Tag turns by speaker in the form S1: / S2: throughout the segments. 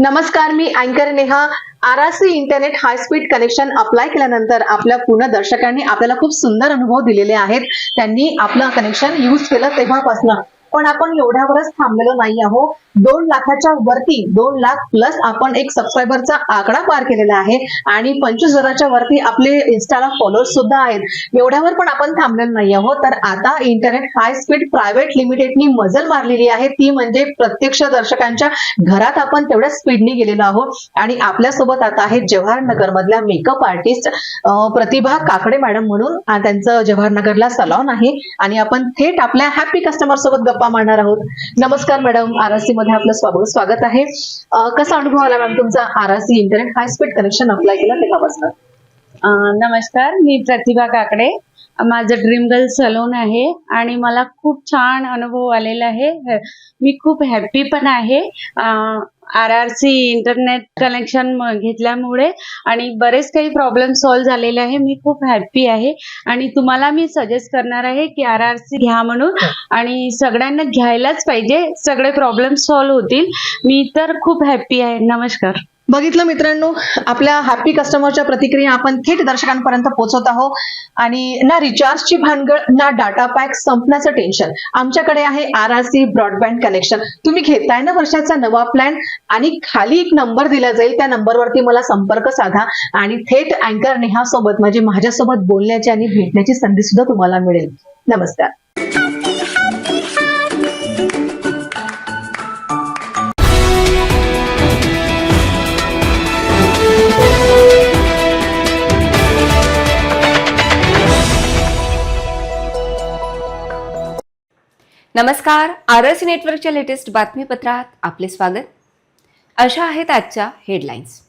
S1: नमस्कार, मी अँकर Neha. RRC internet high speed connection apply केल्यानंतर आपल्या पूर्ण दर्शकांनी आपल्याला खूप सुंदर अनुभव दिलेले आहेत. त्यांनी आपलं कनेक्शन यूज केलं तेव्हापासून. पण आपण एवढ्यावरच थांबलेलो नाही आहोत. 2 लाखाच्या वरती 2 लाख प्लस आपण एक सबस्क्रायबरचा आकडा पार केलेला आहे आणि 25,000च्या वरती आपले इन्स्टाला फॉलोअर्स सुद्धा आहेत. एवढ्यावर पण आपण थांबलेलो नाही आहोत. तर आता इंटरनेट हाय स्पीड प्रायव्हेट लिमिटेडनी मजल मारलेली आहे, ती म्हणजे प्रत्यक्ष दर्शकांच्या घरात आपण तेवढ्या स्पीडनी गेलेलो आहोत. आणि आपल्यासोबत आता आहेत जवाहरनगर मधल्या मेकअप आर्टिस्ट प्रतिभा काकडे मॅडम म्हणून. त्यांचं जवाहरनगरला सलॉन आहे आणि आपण थेट आपल्या हॅपी कस्टमर सोबत गप्पा मारणार आहोत. नमस्कार मॅडम, आरआरसी मध्ये आपलं स्वागत आहे. कसा अनुभव आला मॅम तुमचा RRC internet high speed connection apply केलं तेव्हापासून?
S2: नमस्कार, मी प्रतिभा काकडे. माझं ड्रीम गर्ल सलून आहे आणि मला खूप छान अनुभव आलेला आहे. मी खूप हॅपी पण आहे आरआरसी इंटरनेट कनेक्शन घेतल्यामुळे आणि बरेच काही प्रॉब्लेम सॉल्व्ह झालेले आहे. मी खूप हॅपी आहे आणि तुम्हाला मी सजेस्ट करणार आहे की आरआरसी घ्या म्हणून, आणि सगळ्यांना घ्यायलाच पाहिजे. सगळे प्रॉब्लेम सॉल्व्ह होतील. मी तर खूप हॅपी आहे. नमस्कार.
S1: बघितलं मित्रांनो, आपल्या हॅपी कस्टमरच्या प्रतिक्रिया आपण थेट दर्शकांपर्यंत पोहोचवत आहोत. आणि ना रिचार्जची भानगड, ना डाटा पॅक संपण्याचं टेन्शन. आमच्याकडे आहे आरआरसी ब्रॉडबँड कनेक्शन. तुम्ही घेताय ना वर्षाचा नवा प्लॅन, आणि खाली एक नंबर दिला जाईल, त्या नंबरवरती मला संपर्क साधा आणि थेट अँकर नेहा सोबत म्हणजे माझ्यासोबत बोलण्याची आणि भेटण्याची संधी सुद्धा तुम्हाला मिळेल. नमस्कार.
S3: नमस्कार, आरआरसी नेटवर्कच्या लेटेस्ट बातमीपत्रात आपले स्वागत. अशा आहेत आजच्या हेडलाईन्स.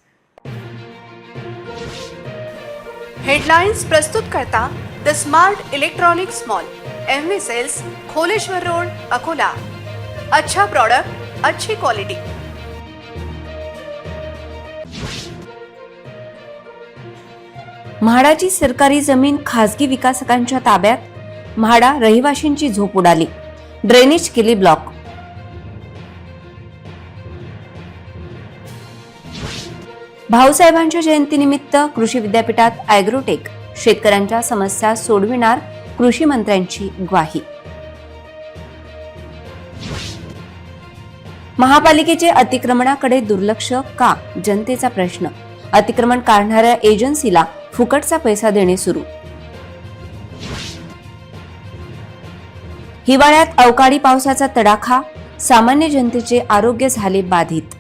S4: हेडलाइन्स प्रस्तुत करता the smart electronics mall, MV sales, Kholeshwar road, Akola. अच्छा प्रोडक्ट, अच्छी क्वालिटी.
S3: म्हाडाची सरकारी जमीन खासगी विकासकांच्या ताब्यात. म्हाडा रहिवाशींची झोप उडाली. ड्रेनेज केली ब्लॉक. भाऊसाहेबांच्या जयंतीनिमित्त कृषी विद्यापीठात ॲग्रोटेक. शेतकऱ्यांच्या समस्या सोडविणार कृषी मंत्र्यांची ग्वाही. महापालिकेचे अतिक्रमणाकडे दुर्लक्ष का, जनतेचा प्रश्न. अतिक्रमण काढणाऱ्या एजन्सीला फुकटचा पैसा देणे सुरू. हिवाळ्यात अवकाळी पावसाचा तडाखा. सामान्य जनतेचे आरोग्य झाले बाधित.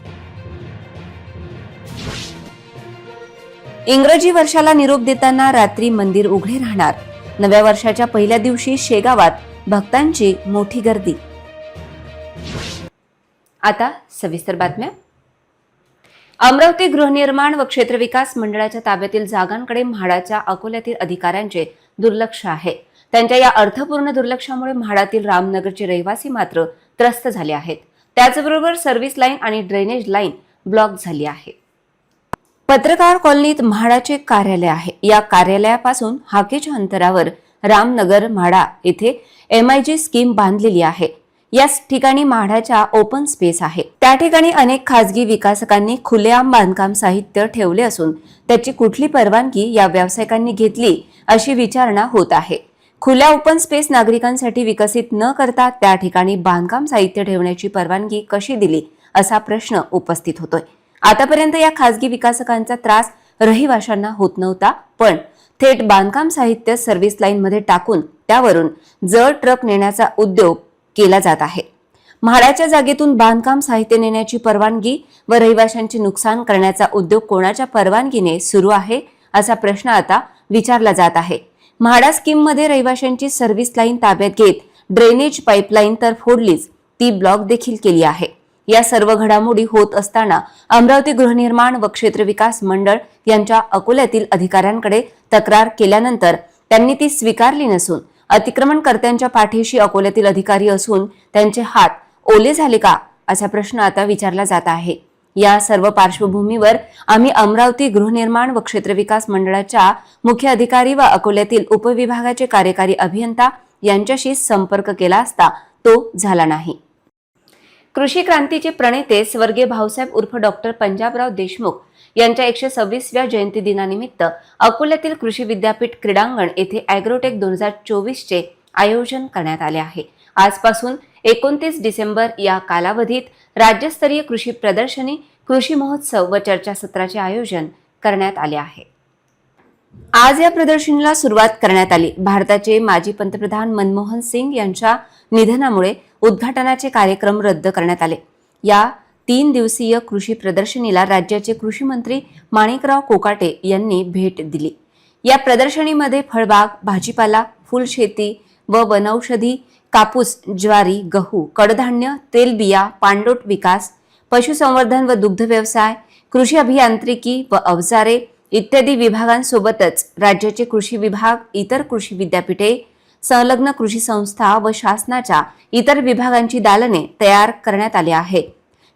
S3: इंग्रजी वर्षाला निरोप देताना रात्री मंदिर उघडे राहणार. नव्या वर्षाच्या पहिल्या दिवशी शेगावात भक्तांची मोठी गर्दी. आता सविस्तर बातम्या. अमरावती गृहनिर्माण व क्षेत्रविकास मंडळाच्या ताब्यातील जागांकडे म्हाडाच्या अकोल्यातील अधिकाऱ्यांचे दुर्लक्ष आहे. त्यांच्या या अर्थपूर्ण दुर्लक्षामुळे म्हाडातील रामनगरचे रहिवासी मात्र त्रस्त झाले आहेत. त्याचबरोबर सर्व्हिस लाईन आणि ड्रेनेज लाईन ब्लॉक झाली आहे. पत्रकार कॉलनीत म्हाडाचे कार्यालय आहे. या कार्यालयापासून हाकेच्या अंतरावर रामनगर म्हाडा येथे MIG स्कीम बांधलेली आहे. या ठिकाणी म्हाडाच्या ओपन स्पेस आहे. त्या ठिकाणी अनेक खासगी विकासकांनी खुलेआम बांधकाम साहित्य ठेवले असून त्याची कुठली परवानगी या व्यावसायिकांनी घेतली अशी विचारणा होत आहे. खुल्या ओपन स्पेस नागरिकांसाठी विकसित न करता त्या ठिकाणी बांधकाम साहित्य ठेवण्याची परवानगी कशी दिली असा प्रश्न उपस्थित होतोय. आतापर्यंत या खासगी विकासकांचा त्रास रहिवाशांना होत नव्हता, पण थेट बांधकाम साहित्य सर्व्हिस लाईन मध्ये टाकून त्यावरून जड ट्रक नेण्याचा उद्योग केला जात आहे. म्हाडाच्या जागेतून बांधकाम साहित्य नेण्याची परवानगी व रहिवाशांचे नुकसान करण्याचा उद्योग कोणाच्या परवानगीने सुरू आहे असा प्रश्न आता विचारला जात आहे. म्हाडा स्कीम मध्ये रहिवाशांची सर्व्हिस लाईन ताब्यात घेत ड्रेनेज पाईपलाईन तर फोडलीच, ती ब्लॉक देखील केली आहे. या सर्व घडामोडी होत असताना अमरावती गृहनिर्माण व क्षेत्रविकास मंडळ यांच्या अकोल्यातील अधिकाऱ्यांकडे तक्रार केल्यानंतर त्यांनी ती स्वीकारली नसून अतिक्रमणकर्त्यांच्या पाठीशी अकोल्यातील अधिकारी असून त्यांचे हात ओले झाले का असा प्रश्न आता विचारला जात आहे. या सर्व पार्श्वभूमीवर आम्ही अमरावती गृहनिर्माण व क्षेत्रविकास मंडळाच्या मुख्य अधिकारी व अकोल्यातील उपविभागाचे कार्यकारी अभियंता यांच्याशी संपर्क केला असता तो झाला नाही. कृषी क्रांतीचे प्रणेते स्वर्गीय भाऊसाहेब उर्फ डॉक्टर पंजाबराव देशमुख यांच्या 126व्या जयंती दिनानिमित्त अकोल्यातील कृषी विद्यापीठ क्रीडांगण येथे ॲग्रोटेक 2024 चे आयोजन करण्यात आले आहे. आजपासून 29 डिसेंबर या कालावधीत राज्यस्तरीय कृषी प्रदर्शनी, कृषी महोत्सव व चर्चासत्राचे आयोजन करण्यात आले आहे. आज या प्रदर्शनीला सुरुवात करण्यात आली. भारताचे माजी पंतप्रधान मनमोहन सिंग यांच्या निधनामुळे उद्घाटनाचे कार्यक्रम रद्द करण्यात आले. या 3 दिवसीय कृषी प्रदर्शनीला राज्याचे कृषी मंत्री माणिकराव कोकाटे यांनी भेट दिली. या प्रदर्शनीमध्ये फळबाग, भाजीपाला, फुलशेती व वनौषधी, कापूस, ज्वारी, गहू, कडधान्य, तेलबिया, पाणलोट विकास, पशुसंवर्धन व दुग्ध व्यवसाय, कृषी अभियांत्रिकी व अवजारे इत्यादी विभागांसोबतच राज्याचे कृषी विभाग, इतर कृषी विद्यापीठे, संलग्न कृषी संस्था व शासनाच्या इतर विभागांची दालने तयार करण्यात आली आहे.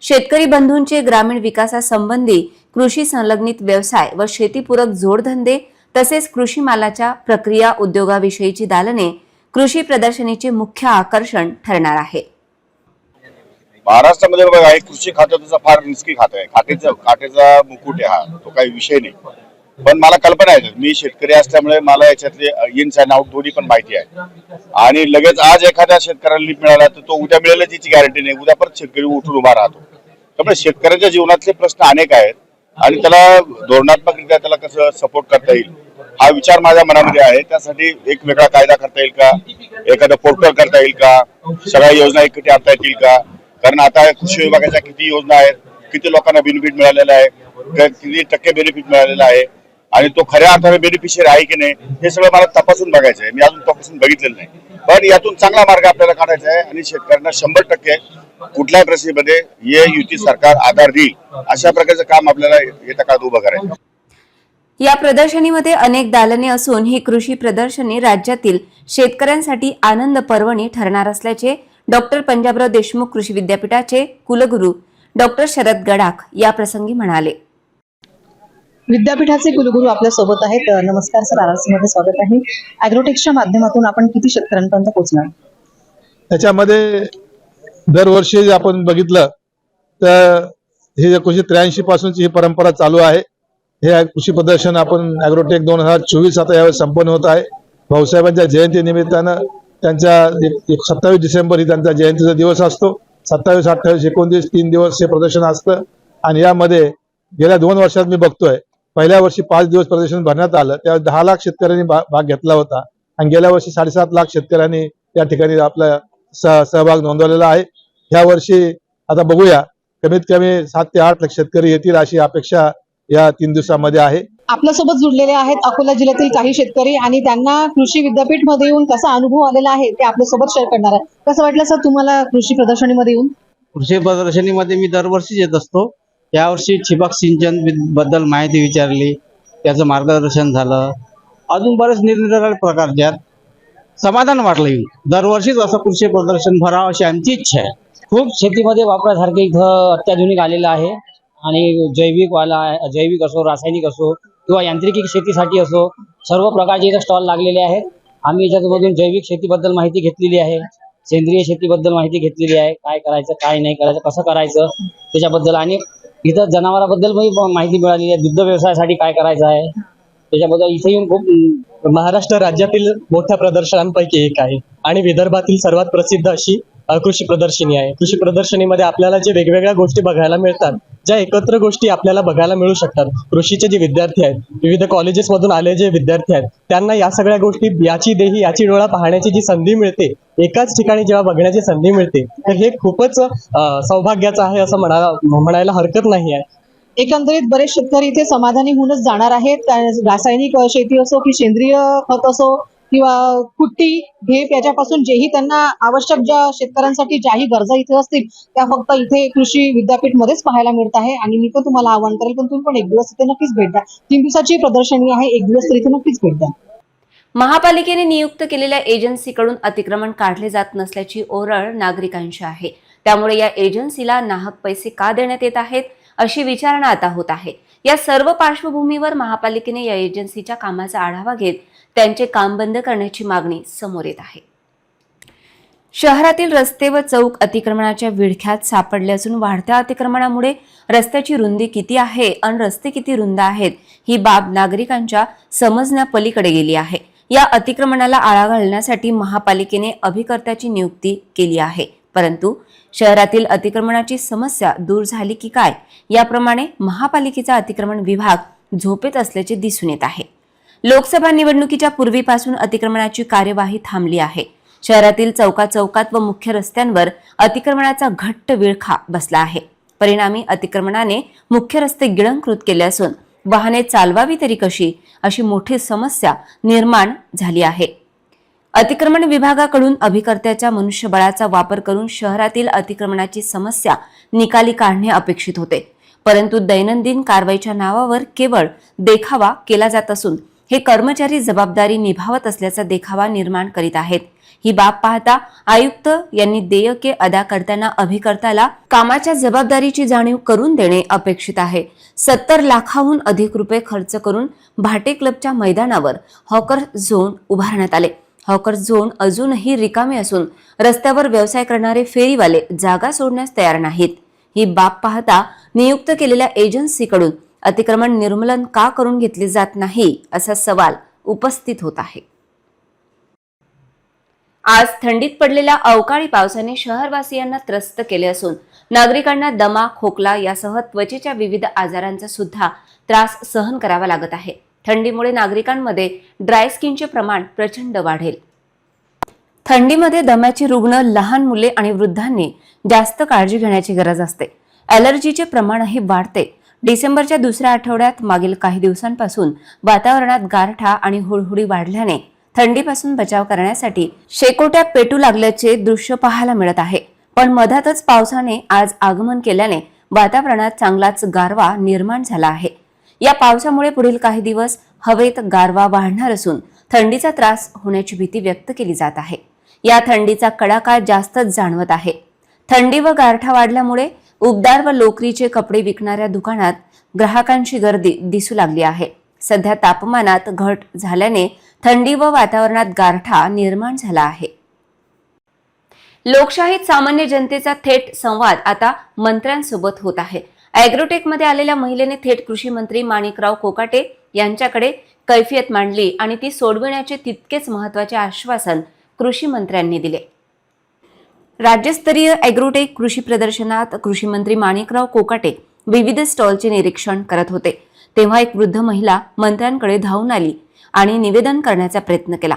S3: शेतकरी बंधूंचे ग्रामीण विकासासंबंधी कृषी संलग्नित व्यवसाय व शेतीपूरक जोडधंदे तसेच कृषी मालाच्या प्रक्रिया उद्योगाविषयीची दालने कृषी प्रदर्शनीचे मुख्य आकर्षण ठरणार आहे.
S5: महाराष्ट्रामध्ये बघा, हे कृषी खातं तुझं फार रिस्की खातं आहे. काटेचा मुकुट आहे हा, तो काही विषय नाही. पण मला कल्पना आहे, मी शेतकरी असल्यामुळे मला याच्यातले इन्स अँड आउट दोन्ही पण माहिती आहे. आणि लगेच आज एखाद्या शेतकऱ्याला लीप मिळाला तर तो उद्या मिळेल याची गॅरंटी नाही. उद्या परत शेतकरी उठून उभा राहतो. त्यामुळे शेतकऱ्याच्या जीवनातले प्रश्न अनेक आहेत आणि त्याला धोरणात्मकरित्या त्याला कसं सपोर्ट करता येईल हा विचार माझ्या मनामध्ये आहे. त्यासाठी एक वेगळा कायदा करता येईल का, एखादं पोर्टल करता येईल का, सगळ्या योजना एकटी आणता येतील का. कारण आता कृषी विभागाच्या किती योजना आहेत, किती लोकांना बेनिफिट मिळालेला आहे, किती टक्के बेनिफिट मिळालेला आहे आणि तो खऱ्या अर्थाने बेनिफिशियरी आहे की नाही हे सगळं मला तपासून बघायचं आहे. मी अजून तपासून बघितलेलं नाही. पण यातून चांगला मार्ग आपल्याला काढायचा आहे आणि शेतकऱ्यांना 100% कुठल्याही परिस्थितीमध्ये हे युती सरकार आधार देईल अशा प्रकारचं काम आपल्याला येत्या काळात उभं करायचं.
S3: या प्रदर्शनीमध्ये अनेक दालने असून ही कृषी प्रदर्शनी राज्यातील शेतकऱ्यांसाठी आनंद पर्वणी ठरणार असल्याचे डॉक्टर पंजाबराव देशमुख कृषी विद्यापीठाचे कुलगुरू डॉक्टर शरद गडाख या प्रसंगी म्हणाले.
S1: विद्यापीठाचे कुलगुरू आपल्या सोबत आहेत. नमस्कार सर, आरसी मध्ये स्वागत आहे. ॲग्रोटेक्सच्या माध्यमातून आपण किती शेतकऱ्यांपर्यंत पोहोचणार?
S6: त्याच्यामध्ये दरवर्षी आपण बघितलं तर हे 1983 पासूनची ही परंपरा चालू आहे. हे कृषी प्रदर्शन आपण ॲग्रोटेक 2024 आता यावेळी संपन्न होत आहे. भाऊसाहेबांच्या जयंती निमित्तानं त्यांच्या 27 डिसेंबर ही त्यांचा जयंतीचा दिवस असतो. 27, 28, 29 3 दिवस हे प्रदर्शन असतं आणि यामध्ये गेल्या 2 वर्षात मी बघतोय, पहिल्या वर्षी 5 दिवस प्रदर्शन भरण्यात आलं, त्यावेळी 10 लाख शेतकऱ्यांनी भाग घेतला होता आणि गेल्या वर्षी 7.5 लाख शेतकऱ्यांनी या ठिकाणी आपला सहभाग नोंदवलेला आहे. ह्या वर्षी आता बघूया, कमीत कमी 7 ते 8 लाख शेतकरी येतील अशी अपेक्षा या 3 दिवसामध्ये आहे.
S1: आपल्यासोबत जुडलेले आहेत अकोला जिल्ह्यातील काही शेतकरी आणि त्यांना कृषी विद्यापीठ मध्ये येऊन कसा अनुभव आलेला आहे ते आपल्यासोबत शेअर करणार आहे. कसं वाटलं सर तुम्हाला कृषी प्रदर्शनीमध्ये येऊन?
S7: कृषी प्रदर्शनीमध्ये मी दरवर्षी येत असतो. यावर्षी ठिबक सिंचन बद्दल माहिती विचारली, त्याचं मार्गदर्शन झालं, अजून बरेच निरनिराळे प्रकारचे समाधान वाटलं. दरवर्षीच असं कृषी प्रदर्शन भरावं अशी आमची इच्छा आहे.
S8: खूप शेतीमध्ये वापरासारखे इथं अत्याधुनिक आलेलं आहे आणि जैविक असो, रासायनिक असो किंवा यांत्रिकी शेतीसाठी असो, सर्व प्रकारचे इथं स्टॉल लागलेले आहेत. आम्ही याच्यामधून जैविक शेतीबद्दल माहिती घेतलेली आहे, सेंद्रिय शेतीबद्दल माहिती घेतलेली आहे, काय करायचं काय नाही करायचं, कसं करायचं त्याच्याबद्दल, आणि इथं जनावरांबद्दल माहिती मिळालेली आहे, दुग्ध व्यवसायासाठी काय करायचं आहे त्याच्याबद्दल इथे येऊन खूप.
S9: महाराष्ट्र राज्यातील मोठ्या प्रदर्शनांपैकी एक आहे आणि विदर्भातील सर्वात प्रसिद्ध अशी कृषी प्रदर्शनी आहे. कृषी प्रदर्शनीमध्ये आपल्याला जे वेगवेगळ्या गोष्टी बघायला मिळतात, ज्या एकत्र गोष्टी आपल्याला बघायला मिळू शकतात. कृषीचे जे विद्यार्थी आहेत, विविध कॉलेजेसमधून आले जे विद्यार्थी आहेत, त्यांना या सगळ्या गोष्टी, याची देही याची डोळा पाहण्याची जी संधी मिळते, एकाच ठिकाणी जेव्हा बघण्याची संधी मिळते, तर हे खूपच सौभाग्याचं आहे असं म्हणायला हरकत नाही आहे.
S1: एकंदरीत बरेच शेतकरी इथे समाधानी होऊनच जाणार आहेत. रासायनिक शेती असो की सेंद्रिय खत असो किंवा कुट्टी ढेप याच्यापासून जेही त्यांना आवश्यक, ज्या शेतकऱ्यांसाठी ज्याही गरजा इथे असतील त्या फक्त इथे कृषी विद्यापीठ मध्येच पाहायला मिळत आहे. आणि मी पण तुम्हाला आवाहन करेल, पण तुम्ही पण एक दिवस इथे नक्कीच भेट द्या. 3 दिवसाची प्रदर्शनी आहे, एक दिवस तर इथे नक्कीच भेट द्या.
S3: महापालिकेने नियुक्त केलेल्या एजन्सीकडून अतिक्रमण काढले जात नसल्याची ओरड नागरिकांची आहे. त्यामुळे या एजन्सीला नाहक पैसे का देण्यात येत आहेत अशी विचारणा आता होत आहे. या सर्व पार्श्वभूमीवर महापालिकेने या एजन्सीच्या कामाचा आढावा घेत त्यांचे काम बंद करण्याची मागणी समोर येत आहे. शहरातील रस्ते व चौक अतिक्रमणाच्या विळख्यात सापडले असून वाढत्या अतिक्रमणामुळे रस्त्याची रुंदी किती आहे आणि रस्ते किती रुंद आहेत ही बाब नागरिकांच्या समजण्यापलीकडे गेली आहे. या अतिक्रमणाला आळा घालण्यासाठी महापालिकेने अभिकर्त्याची नियुक्ती केली आहे. परंतु शहरातील अतिक्रमणाची समस्या दूर झाली की काय याप्रमाणे महापालिकेचा अतिक्रमण विभाग झोपेत असल्याचे दिसून येत आहे. लोकसभा निवडणुकीच्या पूर्वीपासून अतिक्रमणाची कार्यवाही थांबली आहे. शहरातील चौकात व मुख्य रस्त्यांवर अतिक्रमणाचा घट्ट विळखा बसला आहे. परिणामी अतिक्रमणाने मुख्य रस्ते गिळंकृत केले असून वाहने चालवावी तरी कशी अशी मोठी समस्या निर्माण झाली आहे. अतिक्रमण विभागाकडून अभिकर्त्याच्या मनुष्यबळाचा वापर करून शहरातील अतिक्रमणाची समस्या निकाली काढणे अपेक्षित होते. परंतु दैनंदिन कारवाईच्या नावावर केवळ देखावा केला जात असून हे कर्मचारी जबाबदारी निभावत असल्याचा देखावा निर्माण करीत आहेत. ही बाब पाहता आयुक्त यांनी देयके अदा करताना अभिकर्त्याला कामाच्या जबाबदारीची जाणीव करून देणे अपेक्षित आहे. 70 लाखाहून अधिक रुपये खर्च करून भाटे क्लबच्या मैदानावर हॉकर झोन उभारण्यात आले. हॉकर झोन अजूनही रिकामे असून रस्त्यावर व्यवसाय करणारे फेरीवाले जागा सोडण्यास तयार नाहीत. ही बाब पाहता नियुक्त केलेल्या एजन्सीकडून अतिक्रमण निर्मूलन का करून घेतले जात नाही असा सवाल उपस्थित होत आहे. आज थंडीत पडलेल्या अवकाळी पावसाने शहरवासियांना त्रस्त केले असून नागरिकांना दमा, खोकला यासह त्वचेच्या विविध आजारांचा सुद्धा त्रास सहन करावा लागत आहे. थंडीमुळे नागरिकांमध्ये ड्राय स्किनचे प्रमाण प्रचंड वाढेल. थंडीमध्ये दम्याचे रुग्ण, लहान मुले आणि वृद्धांनी जास्त काळजी घेण्याची गरज असते. ॲलर्जीचे प्रमाणही वाढते. डिसेंबरच्या दुसऱ्या आठवड्यात मागील काही दिवसांपासून वातावरणात गारठा आणि हुळहुळी वाढल्याने थंडीपासून बचाव करण्यासाठी शेकोट्या पेटू लागल्याचे दृश्य पाहायला मिळत आहे. पण मधातच पावसाने आज आगमन केल्याने वातावरणात चांगलाच गारवा निर्माण झाला आहे. या पावसामुळे पुढील काही दिवस हवेत गारवा वाढणार असून थंडीचा त्रास होण्याची भीती व्यक्त केली जात आहे. या थंडीचा कडाका जास्तच जाणवत आहे. थंडी व गारठा वाढल्यामुळे उबदार व लोकरीचे कपडे विकणाऱ्या दुकानात ग्राहकांची गर्दी दिसू लागली आहे. सध्या तापमानात घट झाल्याने थंडी व वातावरणात गारठा निर्माण झाला आहे. लोकशाहीत सामान्य जनतेचा थेट संवाद आता मंत्र्यांसोबत होत आहे. ॲग्रोटेकमध्ये आलेल्या महिलेने थेट कृषी मंत्री माणिकराव कोकाटे यांच्याकडे कैफियत मांडली आणि ती सोडविण्याचे तितकेच महत्त्वाचे आश्वासन कृषी मंत्र्यांनी दिले. राज्यस्तरीय ॲग्रोटेक कृषी प्रदर्शनात कृषी मंत्री माणिकराव कोकाटे विविध स्टॉलचे निरीक्षण करत होते. तेव्हा एक वृद्ध महिला मंत्र्यांकडे धावून आली आणि निवेदन करण्याचा प्रयत्न केला.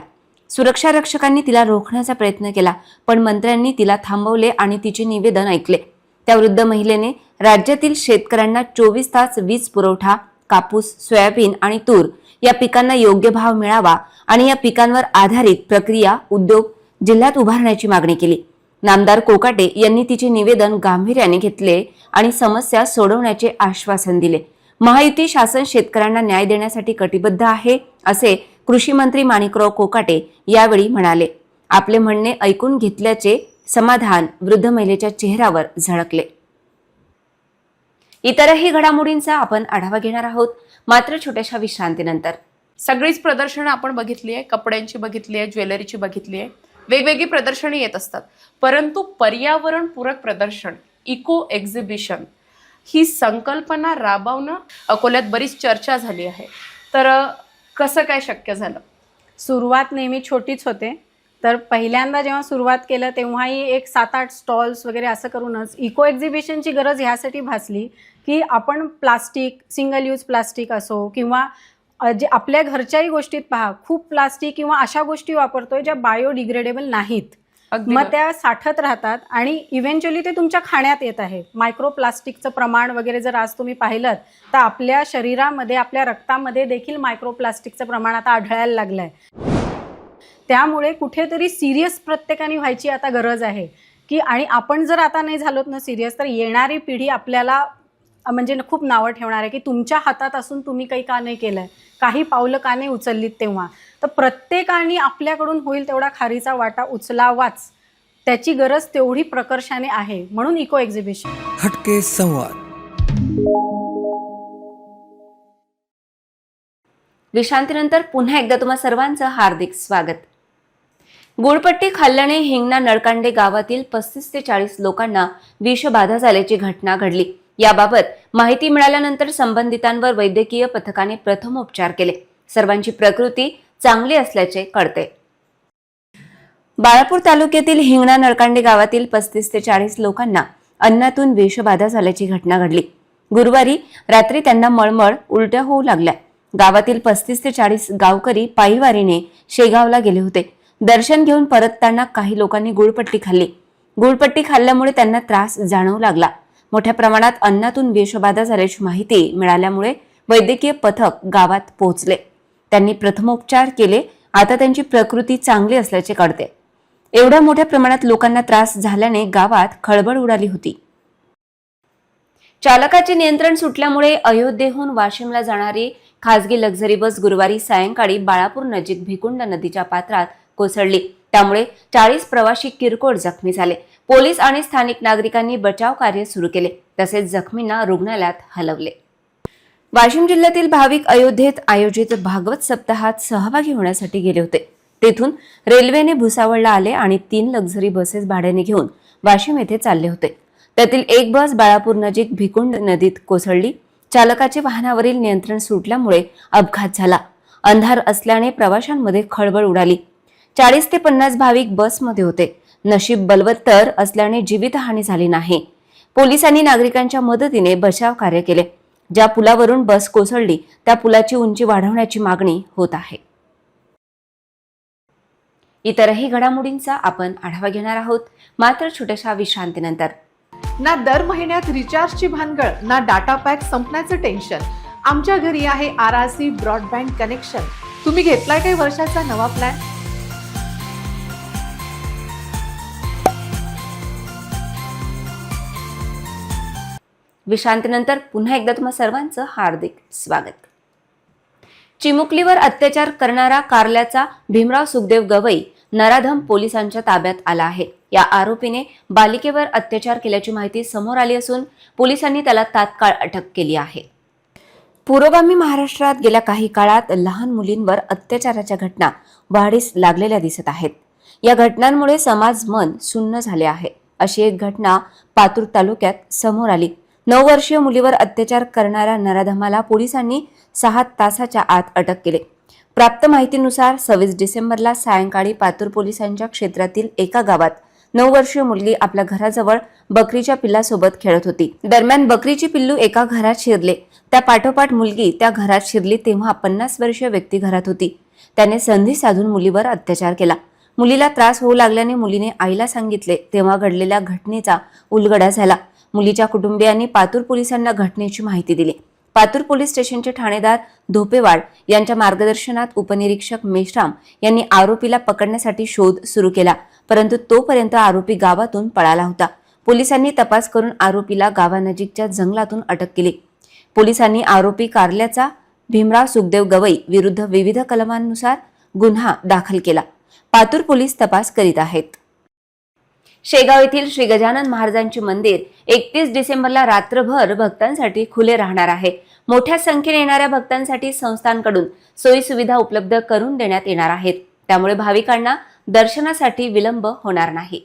S3: सुरक्षा रक्षकांनी तिला रोखण्याचा प्रयत्न केला, पण मंत्र्यांनी तिला थांबवले आणि तिचे निवेदन ऐकले. त्या वृद्ध महिलेने राज्यातील शेतकऱ्यांना 24 तास वीज पुरवठा, कापूस, सोयाबीन आणि तूर या पिकांना योग्य भाव मिळावा आणि या पिकांवर आधारित प्रक्रिया उद्योग जिल्ह्यात उभारण्याची मागणी केली. नामदार कोकाटे यांनी तिचे निवेदन गांभीर्याने घेतले आणि समस्या सोडवण्याचे आश्वासन दिले. महायुती शासन शेतकऱ्यांना न्याय देण्यासाठी कटिबद्ध आहे असे कृषी मंत्री माणिकराव कोकाटे यावेळी म्हणाले. आपले म्हणणे ऐकून घेतल्याचे समाधान वृद्ध महिलेच्या चेहऱ्यावर झळकले. इतरही घडामोडींचा आपण आढावा घेणार आहोत, मात्र छोट्याशा विश्रांतीनंतर.
S10: सगळीच प्रदर्शनं आपण बघितली आहे, कपड्यांची बघितली आहे, ज्वेलरीची बघितली आहे, वेगवेगळी प्रदर्शने येत असतात. परंतु पर्यावरणपूरक प्रदर्शन, इको एक्झिबिशन ही संकल्पना राबवणं अकोल्यात बरीच चर्चा झाली आहे. तर कसं काय शक्य झालं?
S11: सुरुवात नेहमी छोटीच होते. तर पहिल्यांदा जेव्हा सुरुवात केलं तेव्हाही एक 7-8 स्टॉल्स वगैरे असं करूनच इको एक्झिबिशनची गरज ह्यासाठी भासली की आपण प्लास्टिक, सिंगल यूज प्लास्टिक असो किंवा जे आपल्या घरच्याही गोष्टीत पहा, खूप प्लास्टिक किंवा अशा गोष्टी वापरतोय ज्या बायोडिग्रेडेबल नाहीत. मग त्या साठत राहतात आणि इव्हेंच्युअली ते तुमच्या खाण्यात येत आहे. मायक्रो प्लास्टिकचं प्रमाण वगैरे जर आज तुम्ही पाहिलं तर आपल्या शरीरामध्ये, आपल्या रक्तामध्ये देखील मायक्रो प्लास्टिकचं प्रमाण आता आढळायला लागलं आहे. त्यामुळे कुठेतरी सिरियस प्रत्येकाने व्हायची आता गरज आहे की, आणि आपण जर आता नाही झालोत ना सिरियस, तर येणारी पिढी आपल्याला म्हणजे खूप नावं ठेवणार आहे की तुमच्या हातात असून तुम्ही काही का नाही केलंय, काही पावलं का नाही उचललीत. तेव्हा तर प्रत्येकाने आपल्याकडून होईल तेवढा खारीचा वाटा उचलावाच, त्याची गरज तेवढी प्रकर्षाने आहे. म्हणून इको एक्झिबिशन.
S12: हटके संवाद.
S3: विश्रांतीनंतर पुन्हा एकदा तुम्हा सर्वांचं हार्दिक स्वागत. गुळपट्टी खाल्ल्याने हिंगणा नळकांडे गावातील 35 ते 40 लोकांना विषबाधा झाल्याची घटना घडली. याबाबत माहिती मिळाल्यानंतर संबंधितांवर वैद्यकीय पथकाने प्रथमोपचार केले. सर्वांची प्रकृती चांगली असल्याचे कळते. बाळापूर तालुक्यातील हिंगणा नळकांडे गावातील 35 ते 40 लोकांना अन्नातून विषबाधा झाल्याची घटना घडली. गुरुवारी रात्री त्यांना मळमळ, उलट्या होऊ लागल्या. गावातील 35 ते 40 गावकरी पायीवारीने शेगावला गेले होते. दर्शन घेऊन परतताना काही लोकांनी गुळपट्टी खाल्ली. गुळपट्टी खाल्ल्यामुळे त्यांना त्रास जाणवू लागला. मोठ्या प्रमाणात अन्नातून विषबाधा झाल्याची माहिती मिळाल्यामुळे वैद्यकीय पथक गावात पोहोचले. त्यांनी प्रथमोपचार केले. आता त्यांची प्रकृती चांगली असल्याचे कळते. एवढ्या मोठ्या प्रमाणात लोकांना त्रास झाल्याने गावात खळबळ उडाली होती. चालकाचे नियंत्रण सुटल्यामुळे अयोध्येहून वाशिमला जाणारी खासगी लक्झरी बस गुरुवारी सायंकाळी बाळापूर नजीक भिकुंड नदीच्या पात्रात कोसळली. त्यामुळे 40 प्रवासी किरकोळ जखमी झाले. पोलीस आणि स्थानिक नागरिकांनी बचाव कार्य सुरू केले. तसेच जखमींना रुग्णालयात हलवले. वाशिम जिल्ह्यातील भाविक अयोध्येत आयोजित भागवत सप्ताहात सहभागी होण्यासाठी गेले होते. तेथून रेल्वेने भुसावळला आले आणि 3 लक्झरी बसेस भाड्याने घेऊन वाशिम येथे चालले होते. त्यातील एक बस बाळापूर नजीक भिकुंड नदीत कोसळली. चालकाचे वाहनावरील नियंत्रण सुटल्यामुळे अपघात झाला. अंधार असल्याने प्रवाशांमध्ये खळबळ उडाली. 40 ते 50 भाविक बसमध्ये होते. नशीब बलवत्तर असल्याने जीवितहानी झाली नाही. पोलिसांनी नागरिकांच्या मदतीने बचाव कार्य केले. ज्या पुलावरून बस कोसळली त्या पुलाची उंची वाढवण्याची मागणी होत आहे. इतरही घडामोडींचा आपण आढावा घेणार आहोत, मात्र छोट्याशा विश्रांतीनंतर.
S1: ना दर महिन्यात रिचार्जची भानगड, ना डाटा पॅक संपण्याचं टेन्शन. आमच्या घरी आहे RRC ब्रॉडबँड कनेक्शन. तुम्ही घेतलाय काही वर्षाचा नवा प्लॅन?
S3: विश्रांतीनंतर पुन्हा एकदा तुम्हा सर्वांचं हार्दिक स्वागत. चिमुकलीवर अत्याचार करणारा कारल्याचा भीमराव सुखदेव गवई नराधम पोलिसांच्या ताब्यात आला आहे. या आरोपीने बालिकेवर अत्याचार केल्याची माहिती समोर आली असून पोलिसांनी त्याला तात्काळ अटक केली आहे. पुरोगामी महाराष्ट्रात गेल्या काही काळात लहान मुलींवर अत्याचाराच्या घटना वाढीस लागलेल्या दिसत आहेत. या घटनांमुळे समाज मन सुन्न झाले आहे. अशी एक घटना पातूर तालुक्यात समोर आली. 9 वर्षीय मुलीवर अत्याचार करणाऱ्या नराधमाला पोलिसांनी 6 तासाच्या आत अटक केली. प्राप्त माहितीनुसार 26 डिसेंबरला सायंकाळी पातूर पोलिसांच्या क्षेत्रातील एका गावात 9 वर्षीय मुलगी आपल्या घराजवळ बकरीच्या पिल्लासोबत खेळत होती. दरम्यान बकरीची पिल्लू एका घरात शिरले. त्या पाठोपाठ मुलगी त्या घरात शिरली तेव्हा 50 वर्षीय व्यक्ती घरात होती. त्याने संधी साधून मुलीवर अत्याचार केला. मुलीला त्रास होऊ लागल्याने मुलीने आईला सांगितले. तेव्हा घडलेल्या घटनेचा उलगडा झाला. मुलीच्या कुटुंबियांनी पातूर पोलिसांना घटनेची माहिती दिली. पातूर पोलीस स्टेशनचे ठाणेदार धोपेवाड यांच्या मार्गदर्शनात उपनिरीक्षक मेश्राम यांनी आरोपीला पकडण्यासाठी शोध सुरू केला. परंतु तोपर्यंत आरोपी गावातून पळाला होता. पोलिसांनी तपास करून आरोपीला गावानजीकच्या जंगलातून अटक केली. पोलिसांनी आरोपी कारल्याचा भीमराव सुखदेव गवई विरुद्ध विविध कलमांनुसार गुन्हा दाखल केला. पातूर पोलीस तपास करीत आहेत. शेगाव येथील श्री गजानन महाराजांचे मंदिर 31 डिसेंबरला रात्रभर भक्तांसाठी खुले राहणार आहे. मोठ्या संख्येने येणाऱ्या भक्तांसाठी संस्थांकडून सोयी सुविधा उपलब्ध करून देण्यात येणार आहेत. त्यामुळे भाविकांना दर्शनासाठी विलंब होणार नाही.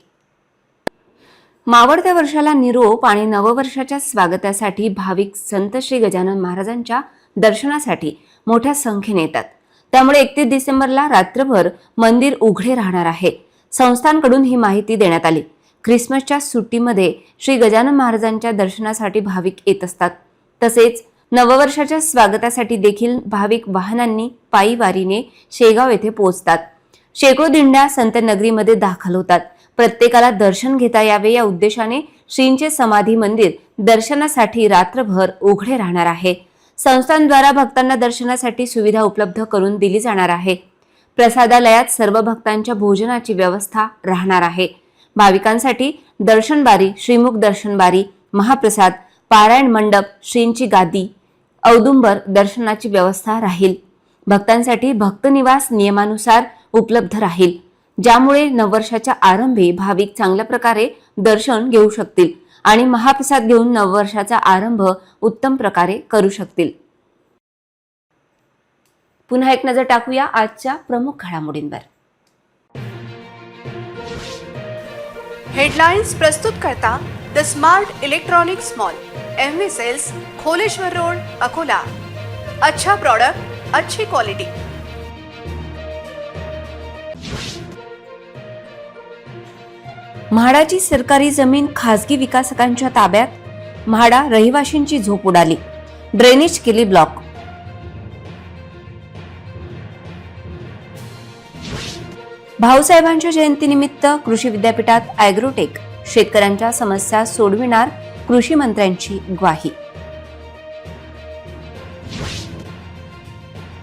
S3: मावळत्या वर्षाला निरोप आणि नववर्षाच्या स्वागतासाठी भाविक संत श्री गजानन महाराजांच्या दर्शनासाठी मोठ्या संख्येने येतात. त्यामुळे 31 डिसेंबरला रात्रभर मंदिर उघडे राहणार आहे. संस्थांकडून ही माहिती देण्यात आली. ख्रिसमसच्या सुट्टीमध्ये श्री गजानन महाराजांच्या दर्शनासाठी भाविक येत असतात. तसेच नववर्षाच्या स्वागतासाठी देखील भाविक वाहनांनी पायी वारीने शेगाव येथे पोहोचतात. शेकडो दिंड्या संत नगरीमध्ये दाखल होतात. प्रत्येकाला दर्शन घेता यावे या उद्देशाने श्रींचे समाधी मंदिर दर्शनासाठी रात्रभर उघडे राहणार आहे. संस्थांद्वारा भक्तांना दर्शनासाठी सुविधा उपलब्ध करून दिली जाणार आहे. प्रसादालयात सर्व भक्तांच्या भोजनाची व्यवस्था राहणार आहे. भाविकांसाठी दर्शनबारी, श्रीमुख दर्शनबारी, महाप्रसाद, पारायण मंडप, श्रींची गादी, औदुंबर दर्शनाची व्यवस्था राहील. भक्तांसाठी भक्तनिवास नियमानुसार उपलब्ध राहील, ज्यामुळे नववर्षाच्या आरंभी भाविक चांगल्या प्रकारे दर्शन घेऊ शकतील आणि महाप्रसाद घेऊन नववर्षाचा आरंभ उत्तम प्रकारे करू शकतील. पुन्हा एक नजर टाकूया आजच्या प्रमुख घडामोडींवर.
S4: हेडलाइन्स प्रस्तुत करता the smart electronics mall, MV sales, Kholeshwar road, Akola. अच्छा प्रोडक्ट, अच्छी क्वालिटी.
S3: म्हाडाची सरकारी जमीन खासगी विकासकांच्या ताब्यात, म्हाडा रहिवाशींची झोप उडाली, ड्रेनेज केली ब्लॉक. भाऊसाहेबांच्या जयंतीनिमित्त कृषी विद्यापीठात ॲग्रोटेक, शेतकऱ्यांच्या समस्या सोडविणार, कृषी मंत्र्यांची ग्वाही.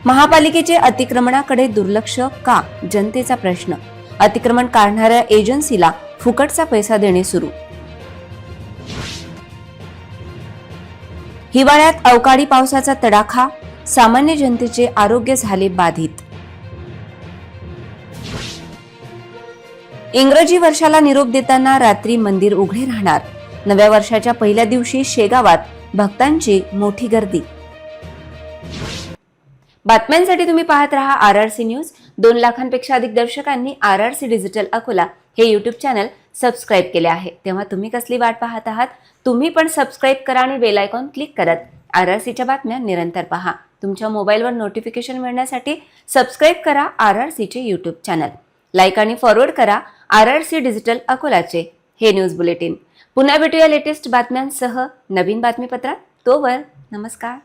S3: महापालिकेचे अतिक्रमणाकडे दुर्लक्ष का, जनतेचा प्रश्न. अतिक्रमण काढणाऱ्या एजन्सीला फुकटचा पैसा देणे सुरू. हिवाळ्यात अवकाळी पावसाचा तडाखा, सामान्य जनतेचे आरोग्य झाले बाधित. इंग्रजी वर्षाला निरोप देताना रात्री मंदिर उघडे राहणार. नव्या वर्षाच्या पहिल्या दिवशी शेगावात भक्तांची मोठी गर्दी. बातम्यांसाठी तुम्ही पाहत रहा RRC न्यूज. 2 लाखांपेक्षा अधिक दर्शकांनी RRC डिजिटल अकोला हे युट्यूब चॅनल सबस्क्राईब केले आहे. तेव्हा तुम्ही कसली वाट पाहत आहात? तुम्ही पण सबस्क्राईब करा आणि बेल आयकॉन क्लिक करत RRCच्या बातम्या निरंतर पहा. तुमच्या मोबाईलवर नोटिफिकेशन मिळण्यासाठी सबस्क्राईब करा RRCचे युट्यूब चॅनल. लाईक आणि फॉरवर्ड करा RRC डिजिटल अकोलाचे हे न्यूज बुलेटिन. पुन्हा भेटूया लेटेस्ट बातम्यांसह नवीन बातमीपत्रात. तोवर नमस्कार.